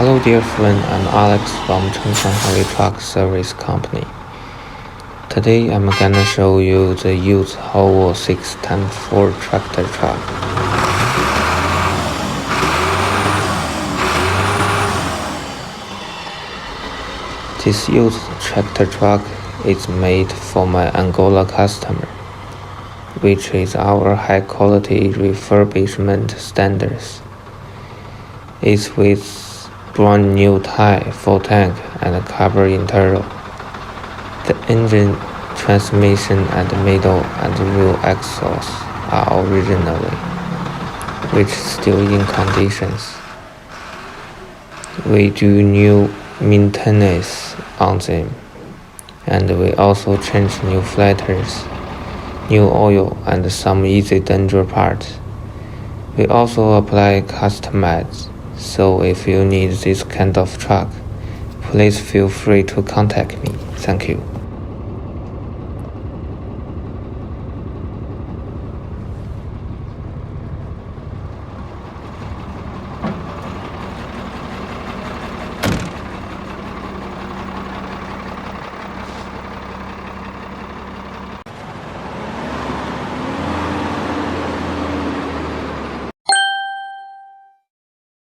Hello dear friend, I'm Alex from Chengshang Heavy Truck Service Company. Today I'm gonna show you the used HOWO 6x4 tractor truck. This used tractor truck is made for my Angola customer, which is our high quality refurbishment standards. It's with brand new tire, full tank, and carburetor interior. The engine, transmission, and middle and wheel axles are originally, which still in conditions. We do new maintenance on them, and we also change new flatters, new oil, and some easy danger parts. We also apply customized. So if you need this kind of truck, please feel free to contact me. Thank you.